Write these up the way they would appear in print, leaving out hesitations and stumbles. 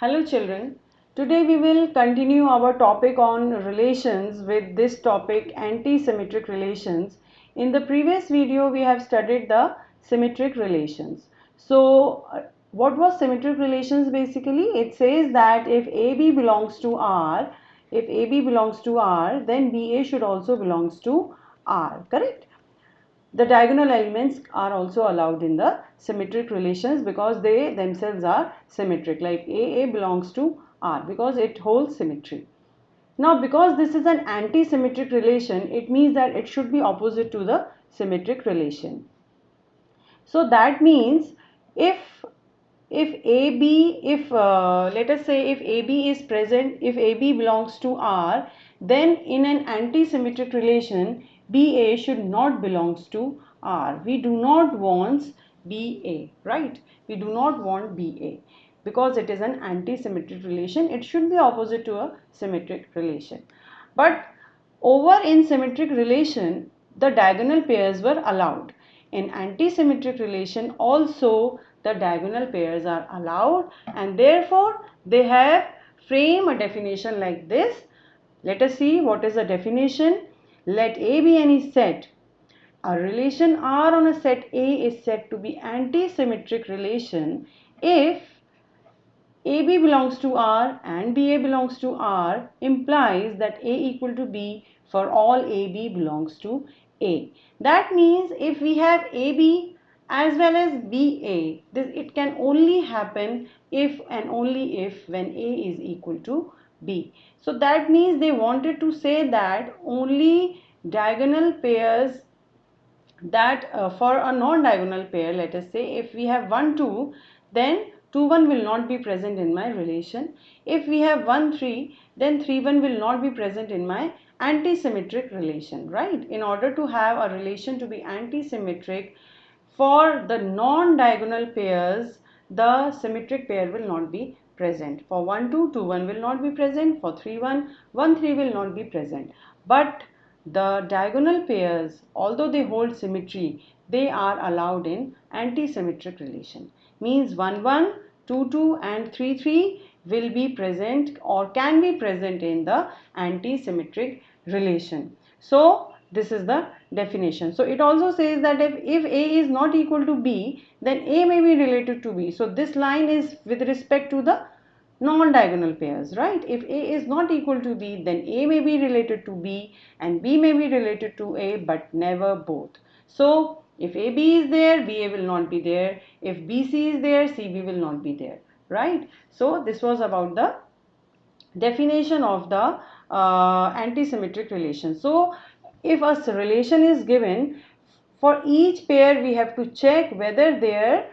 Hello children, today we will continue our topic on relations with this topic anti-symmetric relations. In the previous video we have studied the symmetric relations. So what was symmetric relations basically? It says that if AB belongs to R, then BA should also belongs to R, correct? The diagonal elements are also allowed in the symmetric relations because they themselves are symmetric, like AA belongs to R because it holds symmetry. Now because this is an anti-symmetric relation, it means that it should be opposite to the symmetric relation. So that means if let us say if AB is present, if AB belongs to R, then in an anti-symmetric relation BA should not belongs to R. We do not want BA, right? We do not want BA because it is an anti-symmetric relation. It should be opposite to a symmetric relation. But over in symmetric relation, the diagonal pairs were allowed. In anti-symmetric relation also the diagonal pairs are allowed, and therefore they have frame a definition like this. Let us see what is the definition. Let A be any set. A relation R on a set A is said to be anti-symmetric relation if AB belongs to R and BA belongs to R implies that A equal to B for all AB belongs to A. That means if we have AB as well as BA, it can only happen if and only if when A is equal to B. So that means they wanted to say that only diagonal pairs that for a non-diagonal pair, let us say if we have 1 2, then 2 1 will not be present in my relation. If we have 1 3, then 3 1 will not be present in my anti-symmetric relation, right? In order to have a relation to be anti-symmetric, for the non-diagonal pairs the symmetric pair will not be present. For 1 2, 2 1 will not be present. For 3 1, 1 3 will not be present. But the diagonal pairs, although they hold symmetry, they are allowed in anti-symmetric relation. Means 1 1, 2 2 and 3 3 will be present or can be present in the anti-symmetric relation. So this is the definition. So it also says that if A is not equal to B, then A may be related to B. So this line is with respect to the non-diagonal pairs, right? If A is not equal to B, then A may be related to B and B may be related to A, but never both. So if AB is there, BA will not be there. If BC is there, CB will not be there, right? So this was about the definition of the anti-symmetric relation. So if a relation is given, for each pair we have to check whether their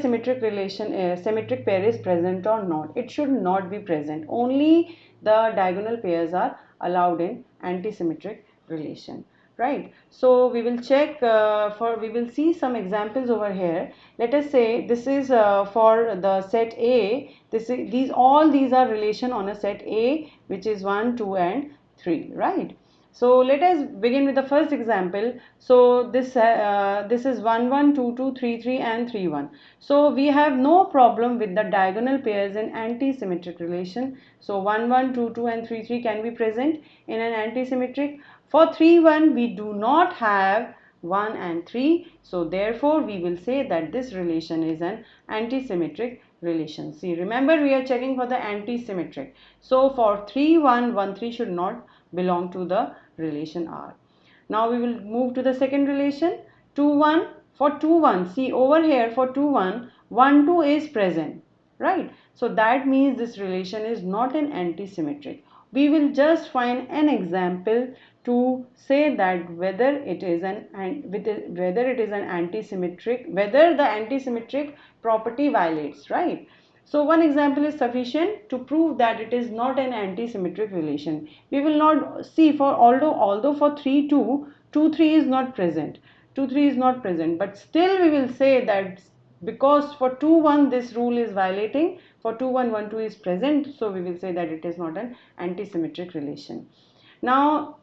symmetric relation symmetric pair is present or not. It should not be present. Only the diagonal pairs are allowed in anti-symmetric relation, right? So we will check we will see some examples over here. Let us say this is for the set A. These are relation on a set A, which is 1 2 and 3, right? So let us begin with the first example. So this is 1 1 2 2 3 3 and 3 1. So we have no problem with the diagonal pairs in anti-symmetric relation. So 1 1 2 2 and 3 3 can be present in an anti-symmetric. For 3 1 we do not have 1 and 3. So therefore we will say that this relation is an anti-symmetric relation. See, remember we are checking for the anti-symmetric. So for 3 1 1 3 should not belong to the relation R. Now we will move to the second relation. 2 1. For 2 1, see over here for 2 1, 1 2 is present, right? So that means this relation is not an anti-symmetric. We will just find an example to say that whether it is an anti-symmetric, whether the anti-symmetric property violates, right? So one example is sufficient to prove that it is not an anti-symmetric relation. We will not see for although for 3 2, 2 3 is not present. 2 3 is not present, but still we will say that because for 2 1 this rule is violating, for 2 1 1 2 is present, so we will say that it is not an anti-symmetric relation. Now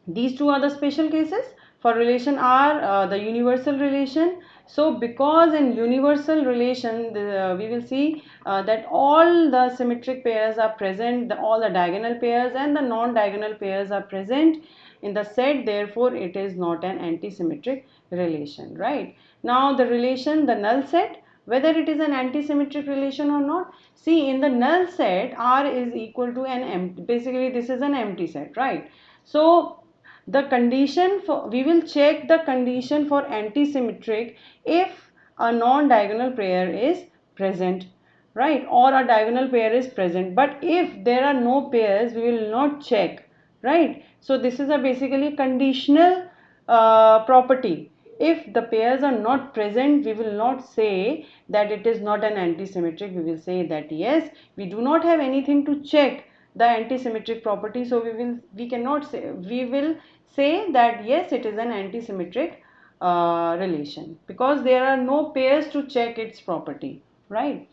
these two are the special cases. For relation R, the universal relation, So because in universal relation, we will see that all the symmetric pairs are present, all the diagonal pairs and the non-diagonal pairs are present in the set, therefore it is not an anti-symmetric relation, right? Now the relation, the null set, whether it is an anti-symmetric relation or not, see in the null set R is equal to an empty, basically this is an empty set, right? So the condition for, we will check the condition for anti-symmetric if a non-diagonal pair is present, right, or a diagonal pair is present. But if there are no pairs, we will not check, right? So this is a basically conditional property. If the pairs are not present, we will not say that it is not an anti-symmetric. We will say that yes, we do not have anything to check the anti-symmetric property, so we cannot say, we will say that yes, it is an anti-symmetric relation because there are no pairs to check its property, right?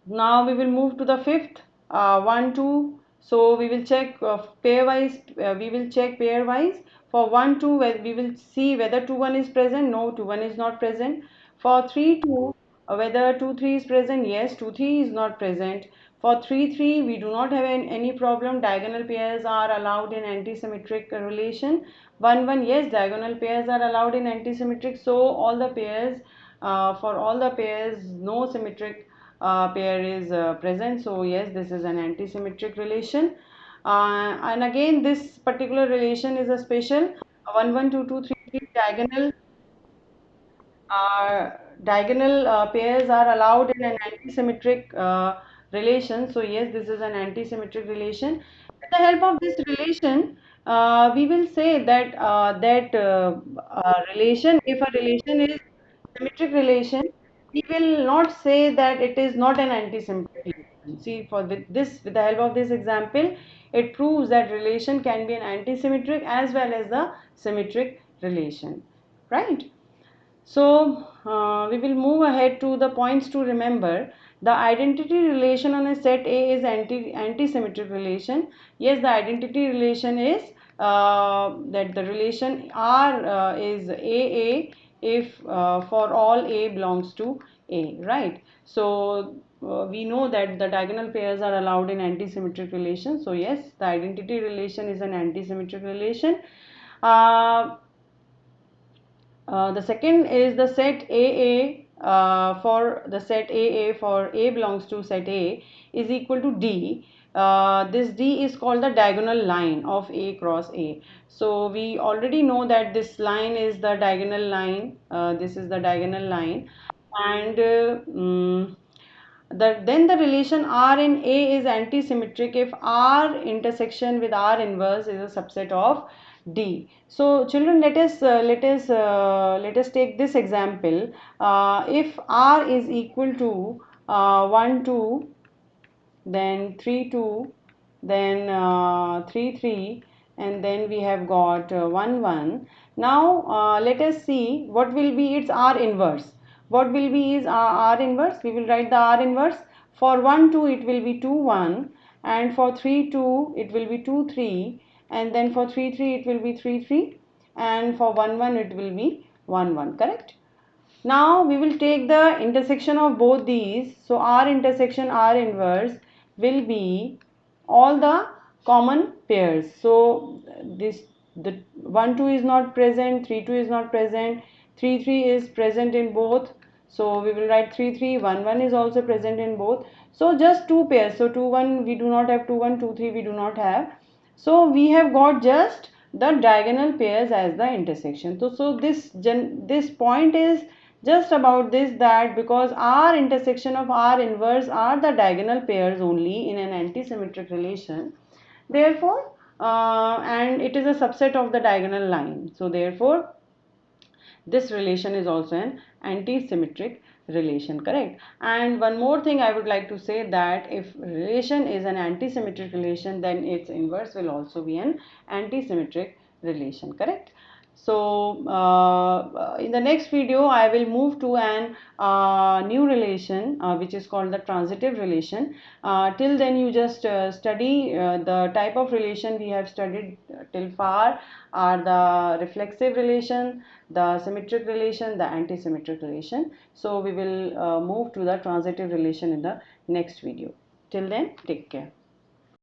Now we will move to the fifth, 1 2. So we will check pairwise, we will check pairwise. For 1 2 we will see whether 2 1 is present, no 2 1 is not present. For 3 2, whether 2 3 is present, yes 2 3 is not present. For 3 3 we do not have any problem, diagonal pairs are allowed in anti-symmetric relation. 1 1, yes, diagonal pairs are allowed in anti-symmetric. So all the pairs, for all the pairs, no symmetric pair is present. So yes, this is an anti-symmetric relation. And again, this particular relation is a special 1 1 2 2 3 3 diagonal, uh, diagonal pairs are allowed in an anti-symmetric relation. So yes, this is an anti-symmetric relation. With the help of this relation, we will say that relation, if a relation is symmetric relation, we will not say that it is not an anti-symmetric relation. See, for with the help of this example, it proves that relation can be an anti-symmetric as well as the symmetric relation, right? So we will move ahead to the points to remember. The identity relation on a set A is anti-symmetric relation. Yes, the identity relation is that the relation R is AA if for all A belongs to A, right? So we know that the diagonal pairs are allowed in anti-symmetric relation. So yes, the identity relation is an anti-symmetric relation. Uh, the second is the set AA, for the set AA for A belongs to set A is equal to D. This D is called the diagonal line of A cross A. So we already know that this line is the diagonal line. This is the diagonal line, and then the relation R in A is anti-symmetric if R intersection with R inverse is a subset of D. So children, let us take this example. If R is equal to 1 2, then 3 2, then 3 3, and then we have got 1 1. Now let us see what will be its R inverse. What will be is R inverse? We will write the R inverse. For 1 2 it will be 2 1, and for 3 2 it will be 2 3, and then for 3 3 it will be 3 3, and for 1 1 it will be 1 1, correct? Now we will take the intersection of both these. So R intersection R inverse will be all the common pairs. So this, the 1 2 is not present, 3 2 is not present, 3 3 is present in both. So we will write 3 3, 1 1 is also present in both. So just two pairs. So 2 1 we do not have, 2 1 2 3 we do not have. So we have got just the diagonal pairs as the intersection. So this point is just about this, that because R intersection of R inverse are the diagonal pairs only in an anti-symmetric relation, therefore and it is a subset of the diagonal line, so therefore this relation is also an anti-symmetric relation, correct? And one more thing I would like to say, that if relation is an anti-symmetric relation, then its inverse will also be an anti-symmetric relation, correct? So in the next video I will move to an new relation which is called the transitive relation. Till then you just study the type of relation we have studied till far are the reflexive relation, the symmetric relation, the anti-symmetric relation. So we will move to the transitive relation in the next video. Till then, take care.